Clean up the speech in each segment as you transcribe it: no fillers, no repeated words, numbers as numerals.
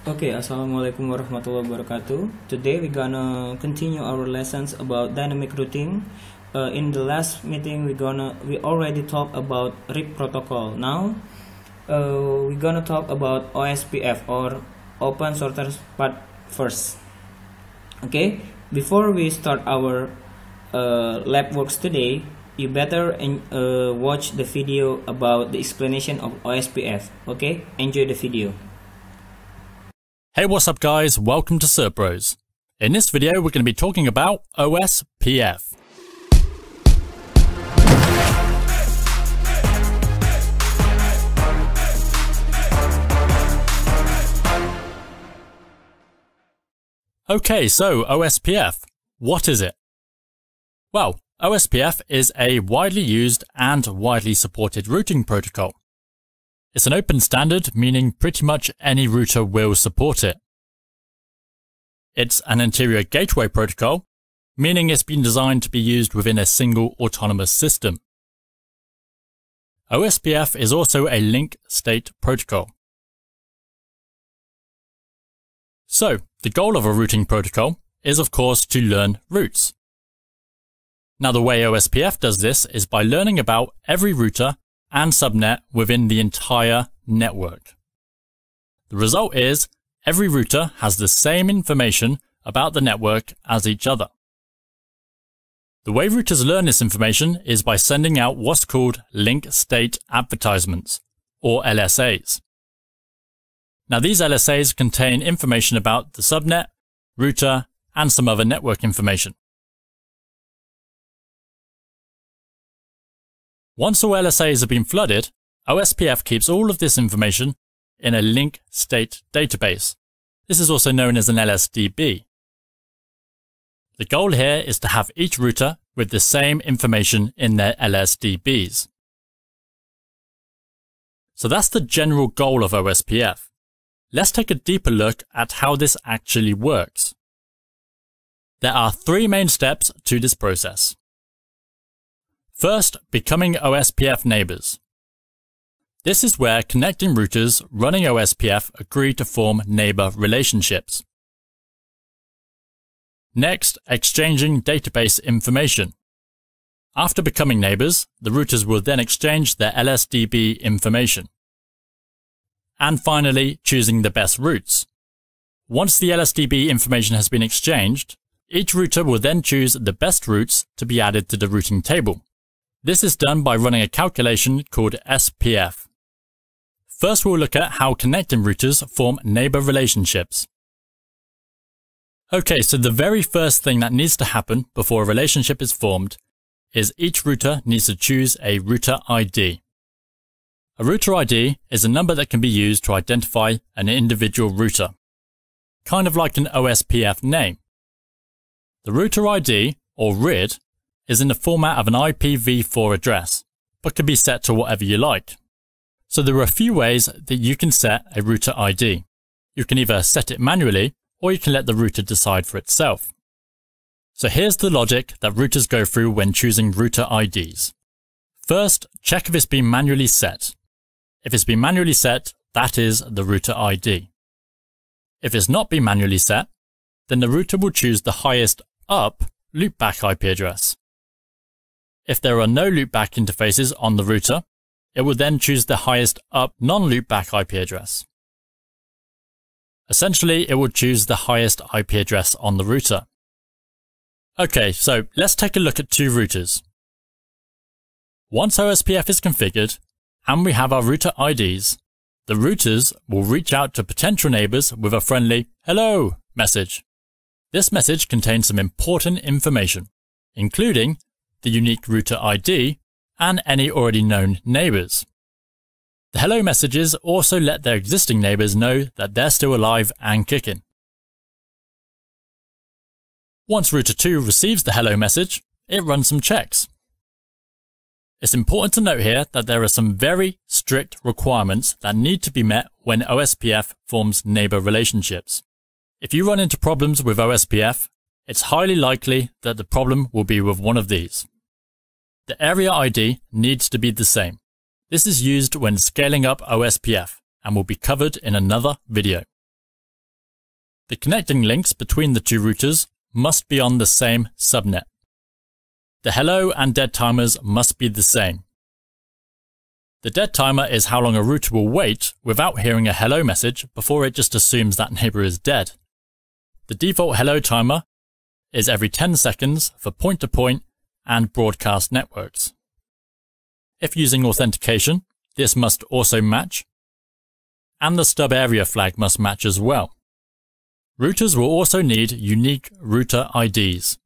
Okay, assalamualaikum warahmatullahi wabarakatuh. Today we're gonna continue our lessons about dynamic routing. In the last meeting we already talked about RIP protocol. Now we're gonna talk about OSPF or Open Sorter Path first. Okay, before we start our lab works today, you better watch the video about the explanation of OSPF. Okay, enjoy the video. Hey, what's up guys, welcome to CertBros. In this video we're going to be talking about OSPF. Okay, so OSPF, what is it? Well, OSPF is a widely used and widely supported routing protocol. It's an open standard, meaning pretty much any router will support it. It's an interior gateway protocol, meaning it's been designed to be used within a single autonomous system. OSPF is also a link state protocol. So, the goal of a routing protocol is of course to learn routes. Now the way OSPF does this is by learning about every router and subnet within the entire network. The result is every router has the same information about the network as each other. The way routers learn this information is by sending out what's called link state advertisements, or LSAs. Now these LSAs contain information about the subnet, router, and some other network information. Once all LSAs have been flooded, OSPF keeps all of this information in a link state database. This is also known as an LSDB. The goal here is to have each router with the same information in their LSDBs. So that's the general goal of OSPF. Let's take a deeper look at how this actually works. There are three main steps to this process. First, becoming OSPF neighbors. This is where connecting routers running OSPF agree to form neighbor relationships. Next, exchanging database information. After becoming neighbors, the routers will then exchange their LSDB information. And finally, choosing the best routes. Once the LSDB information has been exchanged, each router will then choose the best routes to be added to the routing table. This is done by running a calculation called SPF. First, we'll look at how connecting routers form neighbor relationships. Okay, so the very first thing that needs to happen before a relationship is formed is each router needs to choose a router ID. A router ID is a number that can be used to identify an individual router, kind of like an OSPF name. The router ID, or RID, is in the format of an IPv4 address, but can be set to whatever you like. So there are a few ways that you can set a router ID. You can either set it manually, or you can let the router decide for itself. So here's the logic that routers go through when choosing router IDs. First, check if it's been manually set. If it's been manually set, that is the router ID. If it's not been manually set, then the router will choose the highest up loopback IP address. If there are no loopback interfaces on the router, it will then choose the highest up non-loopback IP address. Essentially, it will choose the highest IP address on the router. Okay, so let's take a look at two routers. Once OSPF is configured, and we have our router IDs, the routers will reach out to potential neighbors with a friendly "Hello" message. This message contains some important information, including the unique router ID and any already known neighbors. The hello messages also let their existing neighbors know that they're still alive and kicking. Once router 2 receives the hello message, it runs some checks. It's important to note here that there are some very strict requirements that need to be met when OSPF forms neighbor relationships. If you run into problems with OSPF, it's highly likely that the problem will be with one of these. The area ID needs to be the same. This is used when scaling up OSPF and will be covered in another video. The connecting links between the two routers must be on the same subnet. The hello and dead timers must be the same. The dead timer is how long a router will wait without hearing a hello message before it just assumes that neighbor is dead. The default hello timer is every 10 seconds for point-to-point and broadcast networks. If using authentication, this must also match, and the stub area flag must match as well. Routers will also need unique router IDs.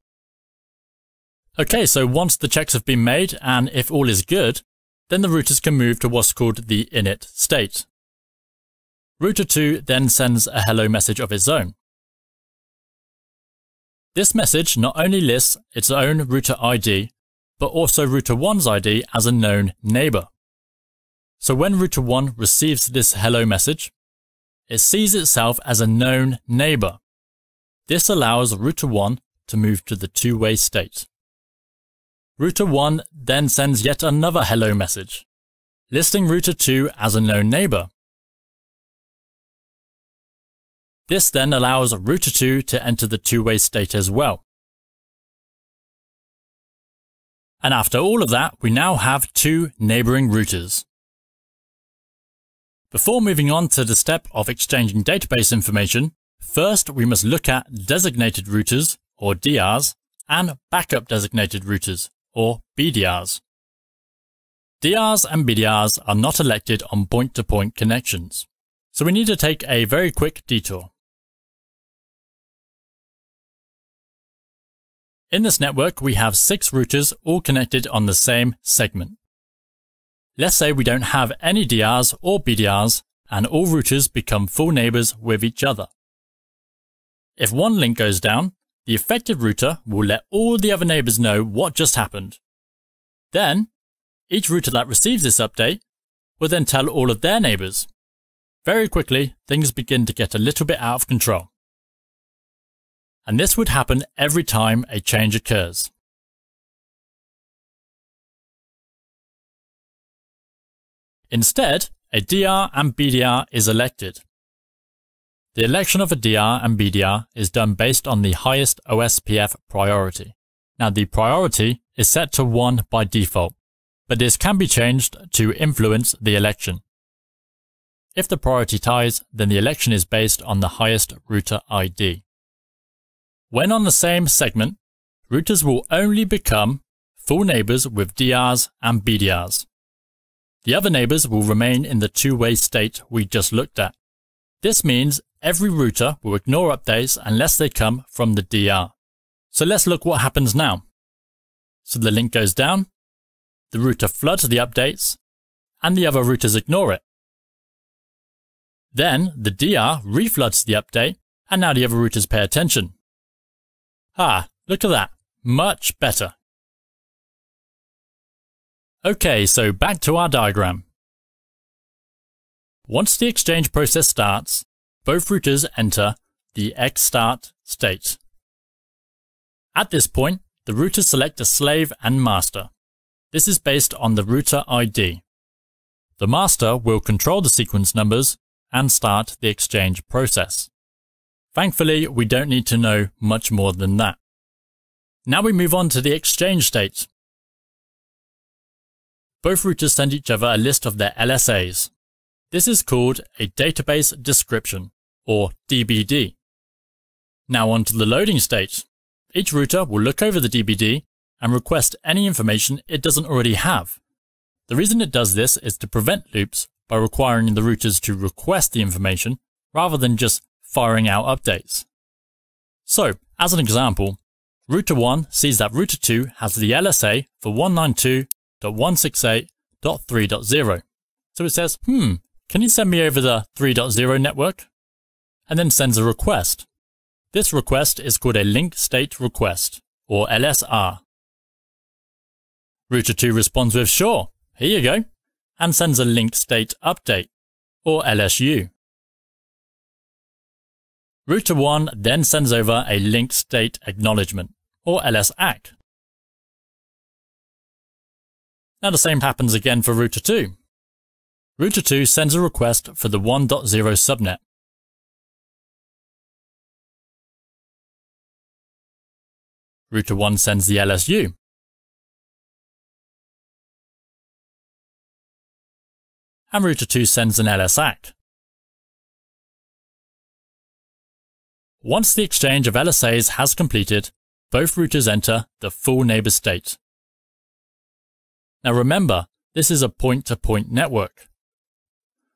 Okay, so once the checks have been made and if all is good, then the routers can move to what's called the init state. Router 2 then sends a hello message of its own. This message not only lists its own router ID, but also router 1's ID as a known neighbor. So when router 1 receives this hello message, it sees itself as a known neighbor. This allows router 1 to move to the two-way state. Router 1 then sends yet another hello message, listing router 2 as a known neighbor. This then allows router 2 to enter the two-way state as well. And after all of that, we now have two neighboring routers. Before moving on to the step of exchanging database information, first we must look at designated routers, or DRs, and backup designated routers, or BDRs. DRs and BDRs are not elected on point-to-point connections, so we need to take a very quick detour. In this network, we have 6 routers all connected on the same segment. Let's say we don't have any DRs or BDRs and all routers become full neighbors with each other. If one link goes down, the affected router will let all the other neighbors know what just happened. Then, each router that receives this update will then tell all of their neighbors. Very quickly, things begin to get a little bit out of control. And this would happen every time a change occurs. Instead, a DR and BDR is elected. The election of a DR and BDR is done based on the highest OSPF priority. Now, the priority is set to 1 by default, but this can be changed to influence the election. If the priority ties, then the election is based on the highest router ID. When on the same segment, routers will only become full neighbors with DRs and BDRs. The other neighbors will remain in the two-way state we just looked at. This means every router will ignore updates unless they come from the DR. So let's look what happens now. So the link goes down, the router floods the updates, and the other routers ignore it. Then the DR refloods the update, and now the other routers pay attention. Ah, look at that. Much better. Okay, so back to our diagram. Once the exchange process starts, both routers enter the XStart state. At this point, the routers select a slave and master. This is based on the router ID. The master will control the sequence numbers and start the exchange process. Thankfully, we don't need to know much more than that. Now we move on to the exchange state. Both routers send each other a list of their LSAs. This is called a database description, or DBD. Now on to the loading state. Each router will look over the DBD and request any information it doesn't already have. The reason it does this is to prevent loops by requiring the routers to request the information rather than just firing out updates. So, as an example, router 1 sees that router 2 has the LSA for 192.168.3.0. So it says, can you send me over the 3.0 network? And then sends a request. This request is called a link state request, or LSR. Router 2 responds with sure, here you go, and sends a link state update, or LSU. Router 1 then sends over a link state acknowledgement, or LSAC. Now the same happens again for router 2. Router 2 sends a request for the 1.0 subnet. router 1 sends the LSU. And router 2 sends an LSAC. Once the exchange of LSAs has completed, both routers enter the full neighbor state. Now remember, this is a point-to-point network.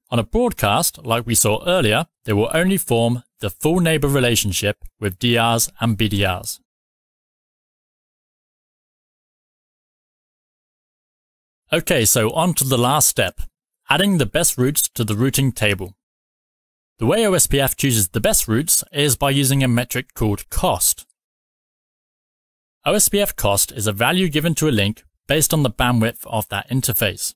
On a broadcast, like we saw earlier, they will only form the full neighbor relationship with DRs and BDRs. Okay, so on to the last step, adding the best routes to the routing table. The way OSPF chooses the best routes is by using a metric called cost. OSPF cost is a value given to a link based on the bandwidth of that interface.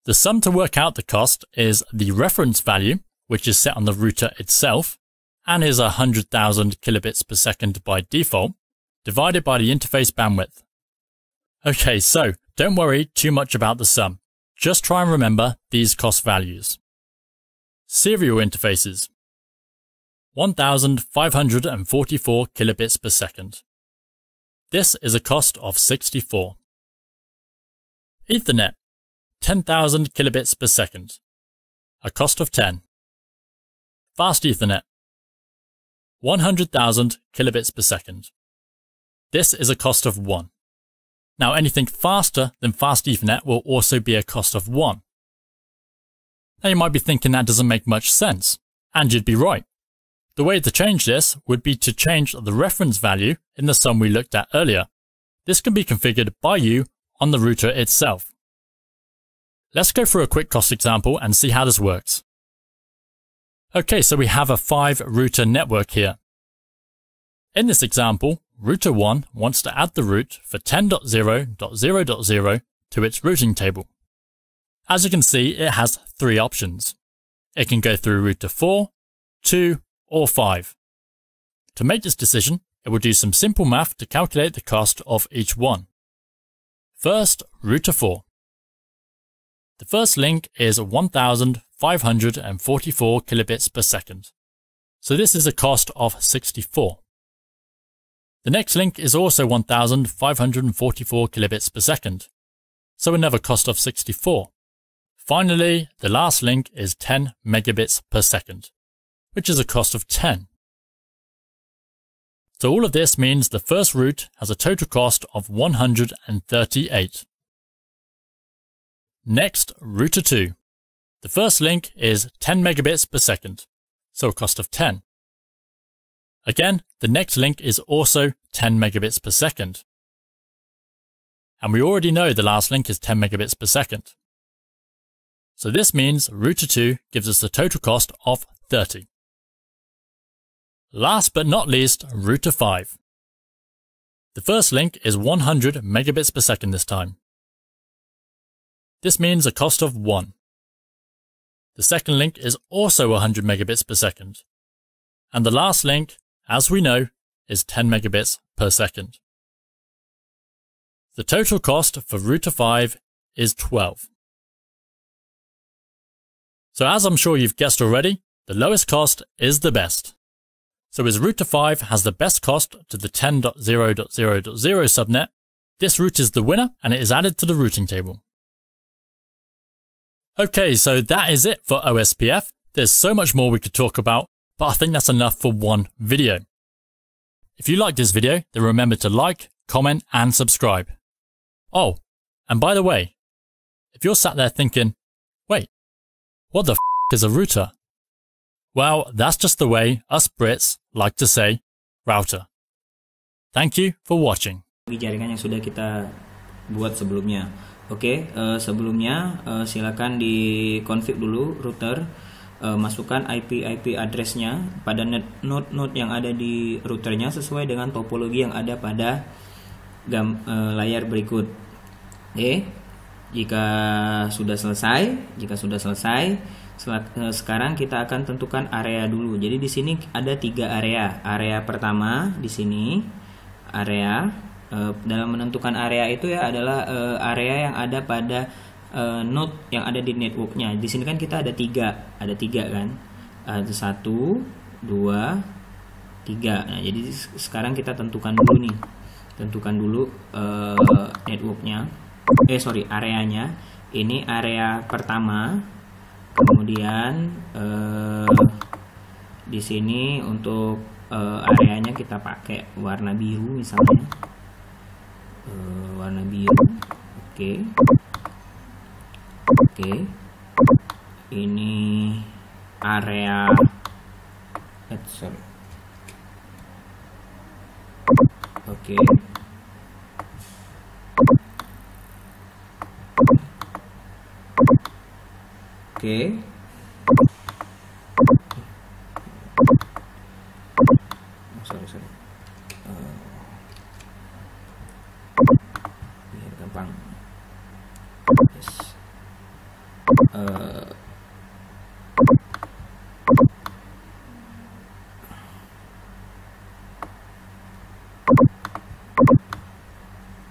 The sum to work out the cost is the reference value, which is set on the router itself, and is 100,000 kilobits per second by default, divided by the interface bandwidth. Okay, so don't worry too much about the sum. Just try and remember these cost values. Serial interfaces. 1,544 kilobits per second. This is a cost of 64. Ethernet. 10,000 kilobits per second. A cost of 10. Fast Ethernet. 100,000 kilobits per second. This is a cost of 1. Now anything faster than Fast Ethernet will also be a cost of 1. Now you might be thinking that doesn't make much sense, and you'd be right. The way to change this would be to change the reference value in the sum we looked at earlier. This can be configured by you on the router itself. Let's go through a quick cost example and see how this works. Okay, so we have a 5-router network here. In this example, router 1 wants to add the route for 10.0.0.0 to its routing table. As you can see, it has 3 options. It can go through router 4, 2, or 5. To make this decision, it will do some simple math to calculate the cost of each one. First, router 4. The first link is 1,544 kilobits per second. So this is a cost of 64. The next link is also 1,544 kilobits per second. So another cost of 64. Finally, the last link is 10 megabits per second, which is a cost of 10. So all of this means the first route has a total cost of 138. Next, router 2. The first link is 10 megabits per second, so a cost of 10. Again, the next link is also 10 megabits per second. And we already know the last link is 10 megabits per second. So this means router 2 gives us the total cost of 30. Last but not least, router 5. The first link is 100 megabits per second this time. This means a cost of 1. The second link is also 100 megabits per second. And the last link, as we know, is 10 megabits per second. The total cost for router 5 is 12. So as I'm sure you've guessed already, the lowest cost is the best. So as router 5 has the best cost to the 10.0.0.0 subnet, this route is the winner and it is added to the routing table. Okay, so that is it for OSPF. There's so much more we could talk about, but I think that's enough for one video. If you liked this video, then remember to like, comment, and subscribe. Oh, and by the way, if you're sat there thinking, wait, what the f is a router? Well, that's just the way us Brits like to say router. Thank you for watching. Jaringan yang sudah kita buat sebelumnya. Oke, sebelumnya silakan di config dulu router, masukkan IP addressnya pada node yang ada di routernya sesuai dengan topologi yang ada pada layar berikut. Oke, jika sudah selesai, sekarang kita akan tentukan area dulu. Jadi di sini ada 3 area. Area pertama di sini, dalam menentukan area itu ya adalah area yang ada pada node yang ada di networknya. Di sini kan kita ada 3 kan, ada 1, 2, 3. Nah jadi sekarang kita tentukan dulu nih tentukan dulu networknya, areanya. Ini area pertama. Kemudian di sini untuk areanya kita pakai warna biru misalnya, warna biru. Oke. Ini area Oke. Sorry. Biar gampang. Yes.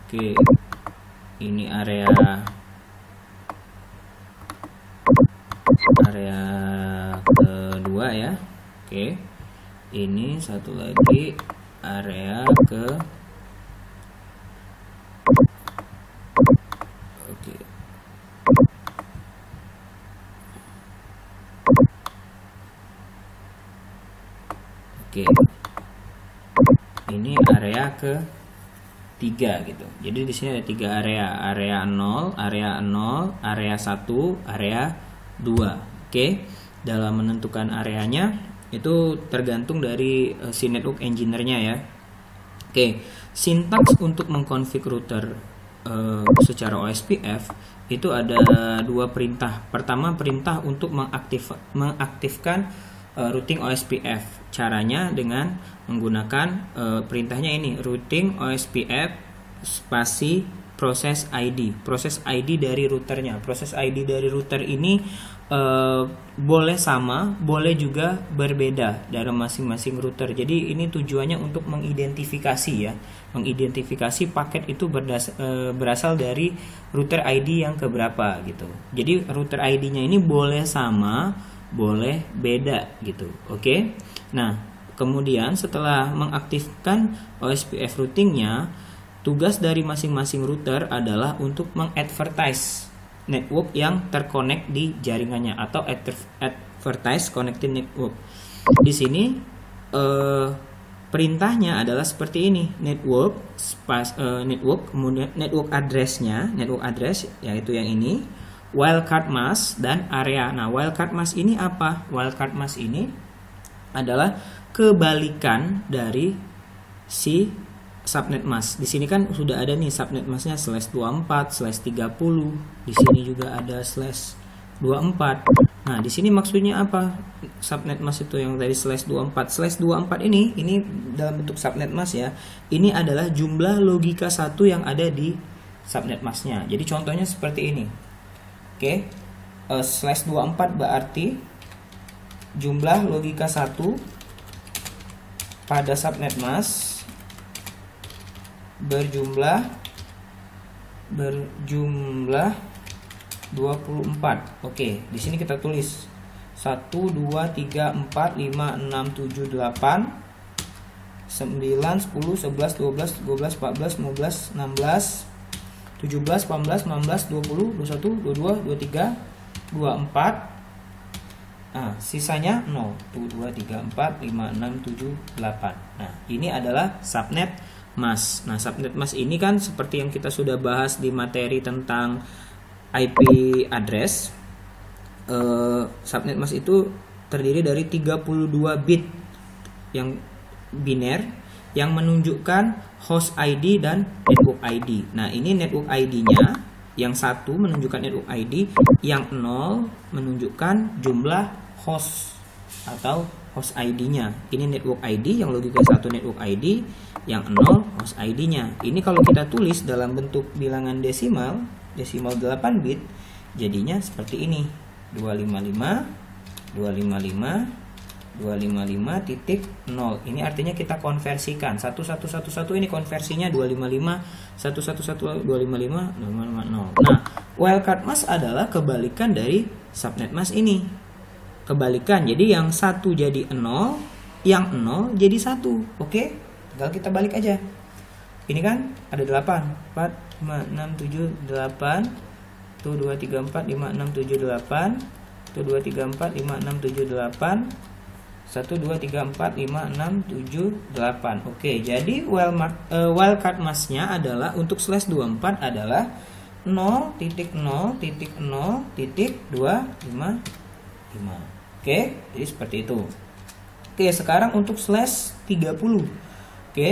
Oke, ini area kedua ya. Oke, ini satu lagi area Oke, ini area ketiga gitu. Jadi di sini ada 3 area 0, area 1, area 2. Oke. Dalam menentukan areanya itu tergantung dari si network engineer-nya ya. Oke, sintaks untuk mengkonfig router secara OSPF itu ada 2 perintah. Pertama, perintah untuk mengaktifkan routing OSPF. Caranya dengan menggunakan perintahnya ini, routing OSPF spasi proses ID. Proses ID dari routernya. Proses ID dari router ini boleh sama, boleh juga berbeda dalam masing-masing router. Jadi ini tujuannya untuk mengidentifikasi ya, mengidentifikasi paket itu berasal dari router ID yang keberapa gitu. Jadi router ID-nya ini boleh sama, boleh beda gitu. Oke. Nah, kemudian setelah mengaktifkan OSPF routingnya, tugas dari masing-masing router adalah untuk mengadvertise network yang terkonek di jaringannya atau advertise connected network. Di sini perintahnya adalah seperti ini, network kemudian network address-nya, network address yaitu yang ini, wildcard mask dan area. Nah, wildcard mask ini apa? Wildcard mask ini adalah kebalikan dari si subnet mask. Di sini kan sudah ada nih subnet masknya /24, /30. Di sini juga ada /24. Nah, di sini maksudnya apa? Subnet mask itu yang dari /24. /24 ini dalam bentuk subnet mask ya. Ini adalah jumlah logika 1 yang ada di subnet masknya. Jadi contohnya seperti ini. Oke. /24 berarti jumlah logika 1 pada subnet mask berjumlah 24. Oke, di sini kita tulis 1 2 3 4 5 6 7 8 9 10 11 12 13 14 15 16 17 18 19 20 21 22 23 24. Nah, sisanya 0. 1 2 3 4 5 6 7 8. Nah, ini adalah subnet mask. Nah, subnet mask ini kan seperti yang kita sudah bahas di materi tentang IP address. Subnet mask itu terdiri dari 32 bit yang biner yang menunjukkan host ID dan network ID. Nah, ini network ID-nya, yang 1 menunjukkan network ID, yang 0 menunjukkan jumlah host atau host ID-nya. Ini network ID, yang logika 1 network ID, yang 0 host ID-nya. Ini kalau kita tulis dalam bentuk bilangan desimal 8 bit, jadinya seperti ini. 255 255.0. Ini artinya kita konversikan 1111 ini konversinya 255 111 255 0. Nah, wildcard mask adalah kebalikan dari subnet mask ini. Kebalikan. Jadi yang 1 jadi 0, yang 0 jadi 1. Oke? Tinggal kita balik aja. ini kan ada 8, 4, 5, 6, 7, 8. Tuh 2, 3, 4, 5, 6, 7, 8. Tuh 2, 3, 4, 5, 6, 7, 8. 1, 2, 3, 4, 5, 6, 7, 8. Oke, jadi wildcard masknya adalah untuk slash 24 adalah 0.0.0.255. Oke, jadi seperti itu. Oke, sekarang untuk slash 30. Oke,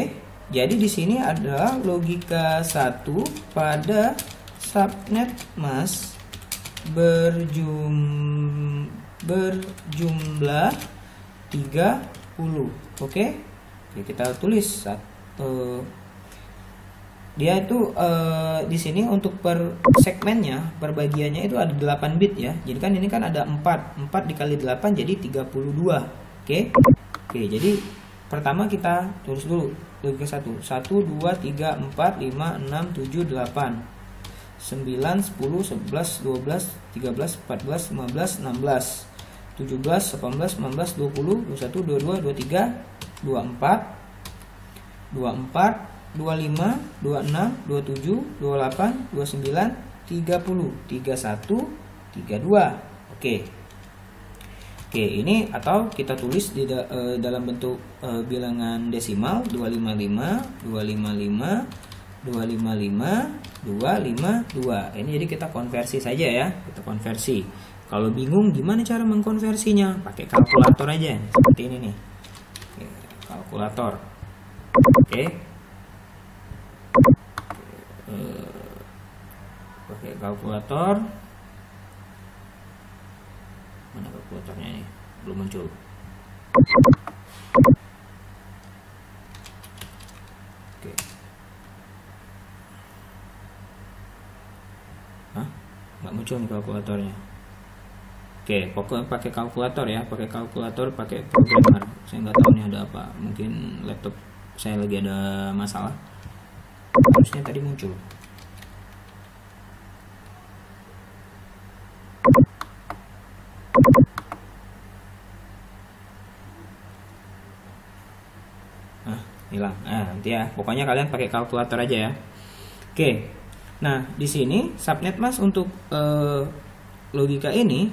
jadi di sini ada logika 1 pada subnet mask berjumlah 30. Oke, kita tulis dia itu di sini untuk per segmennya, per bagiannya itu ada 8 bit ya. Jadi kan ini kan ada 4 dikali 8 jadi 32. Oke, jadi pertama kita tulis dulu logika 1. 1, 2, 3, 4, 5, 6, 7, 8, 9, 10, 11, 12, 13, 14, 15, 16, 17, 18, 19, 20, 21, 22, 23, 24, 25, 26, 27, 28, 29, 30, 31, 32. Oke, ini atau kita tulis di dalam bentuk bilangan desimal 255, 255, 255, 252. Ini jadi kita konversi saja ya, kita konversi. Kalau bingung gimana cara mengkonversinya? Pakai kalkulator aja, seperti ini nih. Oke, kalkulator. Oke. Pakai kalkulator. Mana kalkulatornya ini? Belum muncul. Oke. Hah? Nggak muncul nih kalkulatornya. Oke, pokoknya pakai kalkulator ya, pakai kalkulator, pakai programmer. Saya nggak tahu nih ada apa. Mungkin laptop saya lagi ada masalah. Harusnya tadi muncul. Hilang. Nanti ya. Pokoknya kalian pakai kalkulator aja ya. Oke. Nah, di sini subnet mask untuk logika ini,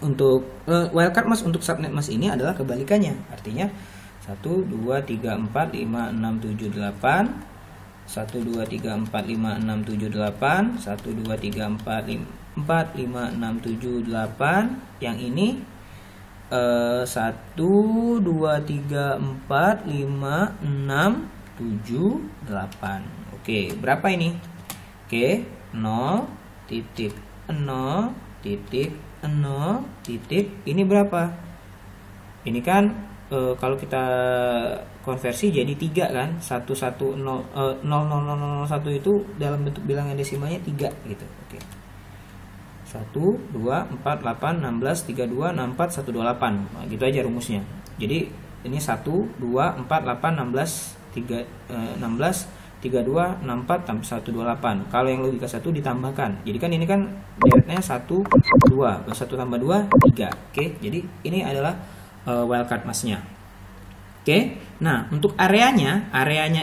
untuk wildcard mask untuk subnet mask ini adalah kebalikannya. Artinya 1, 2, 3, 4, 5, 6, 7, 8. 1, 2, 3, 4, 5, 6, 7, 8. 1, 2, 3, 4, 5, 6, 7, 8. Yang ini 1, 2, 3, 4, 5, 6, 7, 8. Oke, berapa ini? Oke, 0, titik, 0, titik, 0, titik. Ini berapa? Ini kan kalau kita konversi jadi 3 kan? 11001 itu dalam bentuk bilangan desimalnya 3 gitu. Oke. 1, 2, 4, 8, 16, 32, 64, 128. Nah, gitu aja rumusnya. Jadi ini 1, 2, 4, 8, 16, 16, 32, 64, 128. Kalau yang logika 1 ditambahkan. Jadi kan ini kan deretnya 1, 2. 1 tambah 2, 3. Oke, jadi ini adalah wildcard masknya. Oke, nah untuk areanya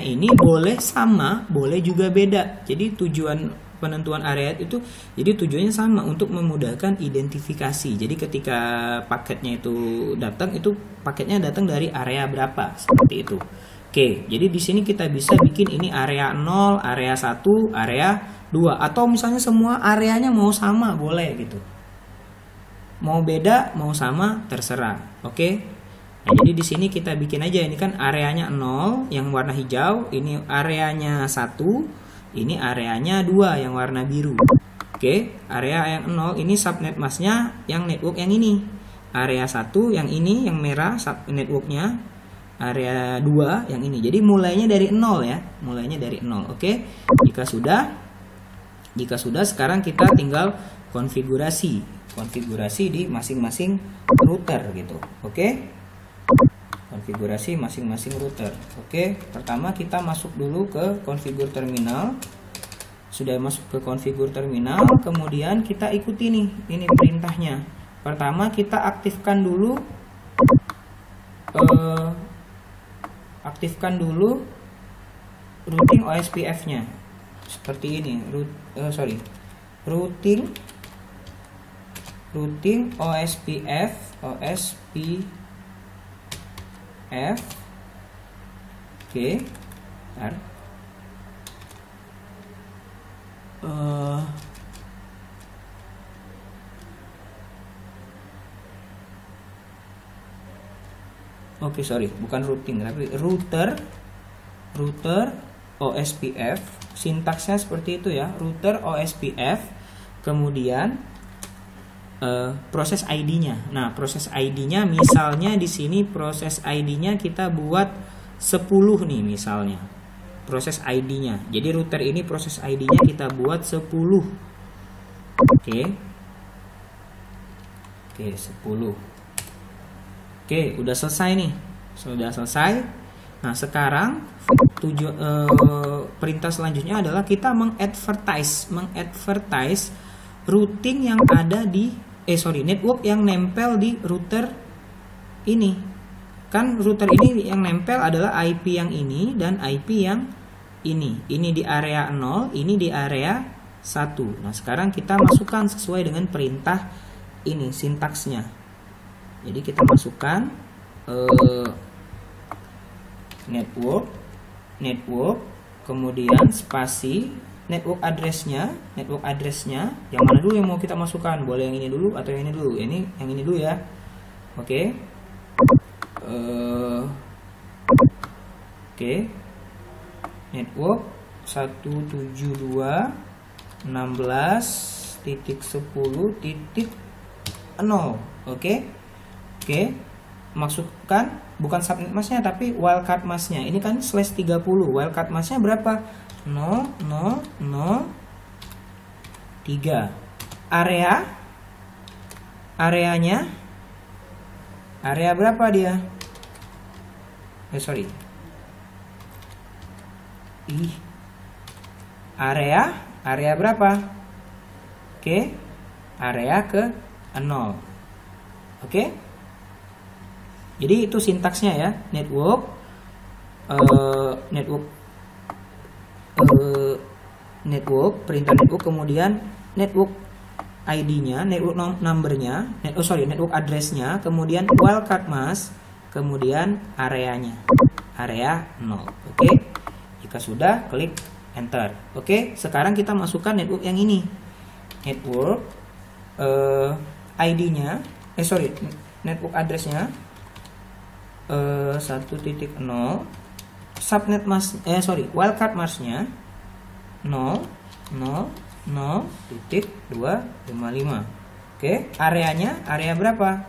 ini boleh sama, boleh juga beda. Jadi tujuan penentuan area itu jadi tujuannya sama untuk memudahkan identifikasi. Jadi ketika paketnya itu datang, itu paketnya datang dari area berapa, seperti itu. Oke, jadi di sini kita bisa bikin ini area 0, area 1, area 2, atau misalnya semua areanya mau sama boleh gitu. Mau beda, mau sama, terserah. Oke. Nah, jadi di sini kita bikin aja, ini kan areanya 0 yang warna hijau, ini areanya 1. Ini areanya 2 yang warna biru. Oke, area yang 0 ini subnet masknya yang network yang ini. Area 1 yang ini yang merah networknya. Area 2 yang ini. Jadi mulainya dari 0 ya. Mulainya dari 0. Oke. Jika sudah sekarang kita tinggal konfigurasi di masing-masing router gitu. Oke. Konfigurasi masing-masing router. Oke, pertama kita masuk dulu ke konfigur terminal. Sudah masuk ke konfigur terminal, kemudian kita ikuti nih, ini perintahnya. Pertama kita aktifkan dulu routing OSPF-nya seperti ini. Routing OSPF oke, bentar. Oke, sorry, bukan routing tapi router OSPF. Sintaksnya seperti itu ya, router OSPF. Kemudian proses ID-nya. Nah, proses ID-nya misalnya di sini proses ID-nya kita buat 10 nih misalnya. Proses ID-nya. Jadi router ini proses ID-nya kita buat 10. Oke. Oke, 10. Oke, udah selesai nih. Sudah selesai. Nah, sekarang perintah selanjutnya adalah kita mengadvertise routing yang ada di network yang nempel di router ini. Kan router ini yang nempel adalah IP yang ini dan IP yang ini. Ini di area 0, ini di area 1. Nah, sekarang kita masukkan sesuai dengan perintah ini sintaksnya. Jadi kita masukkan network, kemudian spasi network address-nya yang mana dulu yang mau kita masukkan? Boleh yang ini dulu atau yang ini dulu? Yang ini dulu ya. Oke. Network 172.16.10.0. Oke. Masukkan bukan subnet masknya tapi wildcard masknya. Ini kan /30. Wildcard masknya berapa? 0003. Areanya area berapa dia? Area berapa? Oke. Area ke 0. Oke. Jadi itu sintaksnya ya, network perintah network, kemudian network ID-nya, network number-nya, network address-nya, kemudian wildcard mask, kemudian areanya, area 0. Oke. Jika sudah, klik enter. Oke, sekarang kita masukkan network yang ini. Network ID-nya, network address-nya 1.0, subnet mask wildcard masknya 0.0.255. Oke, area berapa?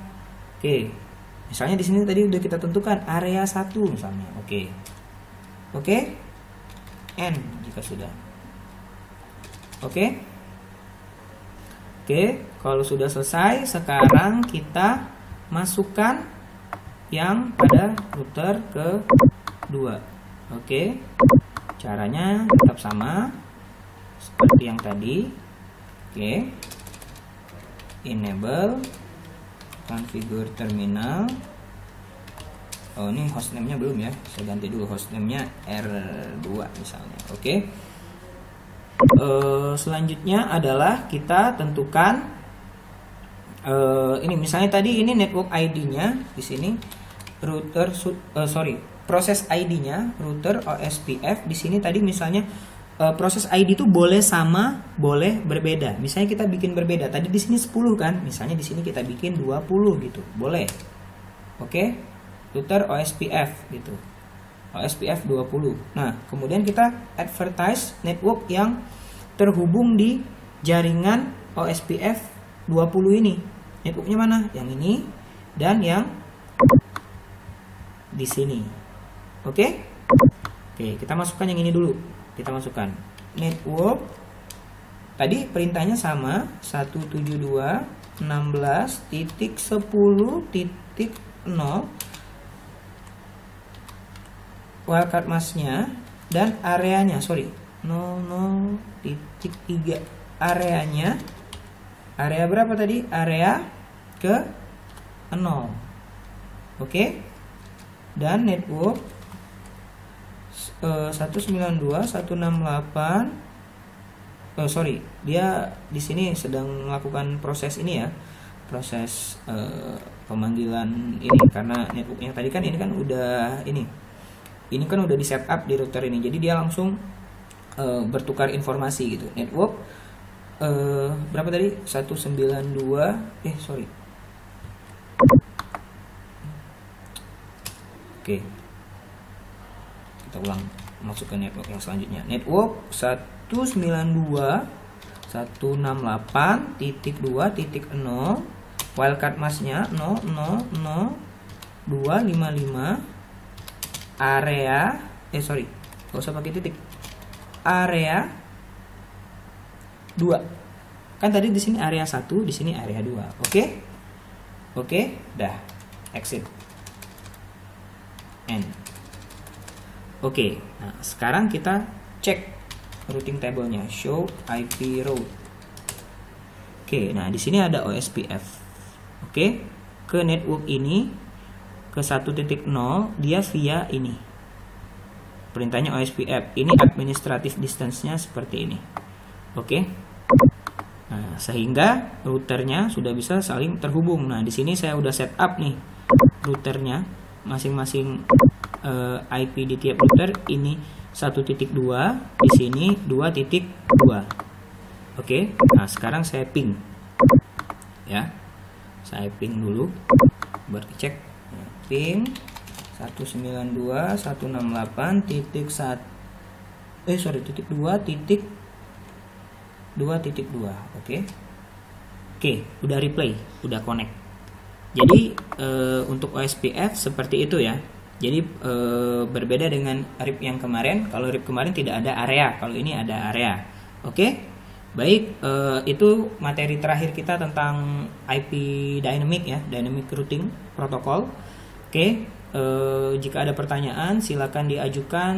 Oke. Misalnya di sini tadi udah kita tentukan area 1 misalnya. Oke. N jika sudah. Oke, kalau sudah selesai, sekarang kita masukkan yang pada router ke-2. Oke. Caranya tetap sama seperti yang tadi. Oke. Enable configure terminal. Oh, ini hostname-nya belum ya. Saya ganti dulu hostname-nya R2 misalnya. Oke. Selanjutnya adalah kita tentukan ini misalnya tadi ini network ID-nya di sini router proses ID-nya router OSPF. Di sini tadi misalnya proses ID itu boleh sama, boleh berbeda. Misalnya kita bikin berbeda. Tadi di sini 10 kan? Misalnya di sini kita bikin 20 gitu. Boleh. Oke. Router OSPF gitu. OSPF 20. Nah, kemudian kita advertise network yang terhubung di jaringan OSPF 20 ini. Networknya mana? Yang ini dan yang di sini. Oke, kita masukkan yang ini dulu. Kita masukkan network. Tadi perintahnya sama 172.16.10.0 wildcard masknya dan areanya 0.3. Area berapa tadi? Area ke 0. Oke. Dan network 192.168. Sorry, dia di sini sedang melakukan proses ini ya, proses pemanggilan ini, karena networknya tadi kan ini kan udah ini kan udah di setup di router ini, jadi dia langsung bertukar informasi gitu. Network berapa tadi? 192. Sorry. Oke. Kita ulang, masuk ke network yang selanjutnya. Network 192.168.2.0, wildcard masknya 0000255, area gak usah pakai titik, area 2. Kan tadi di sini area 1, di sini area 2. Oke, dah. Exit. End. Oke, nah sekarang kita cek routing table-nya, show IP route. Oke, nah di sini ada OSPF. Oke, ke network ini ke 1.0 dia via ini. Perintahnya OSPF. Ini administrative distance-nya seperti ini. Oke. Nah, sehingga routernya sudah bisa saling terhubung. Nah, di sini saya udah setup nih routernya masing-masing IP di tiap router. Ini 1.2, di sini 2.2. Oke. Nah, sekarang saya ping. Ya. Saya ping dulu buat cek. Nah, ping 192.168.2.2. Oke, udah replay, udah connect. Jadi untuk OSPF seperti itu ya. Jadi berbeda dengan RIP yang kemarin. Kalau RIP kemarin tidak ada area, kalau ini ada area. Oke, baik, itu materi terakhir kita tentang IP dynamic ya, dynamic routing protocol. Oke, jika ada pertanyaan silakan diajukan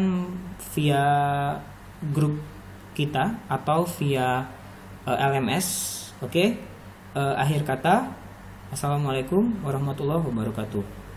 via grup kita atau via LMS. Oke, akhir kata, assalamualaikum warahmatullahi wabarakatuh.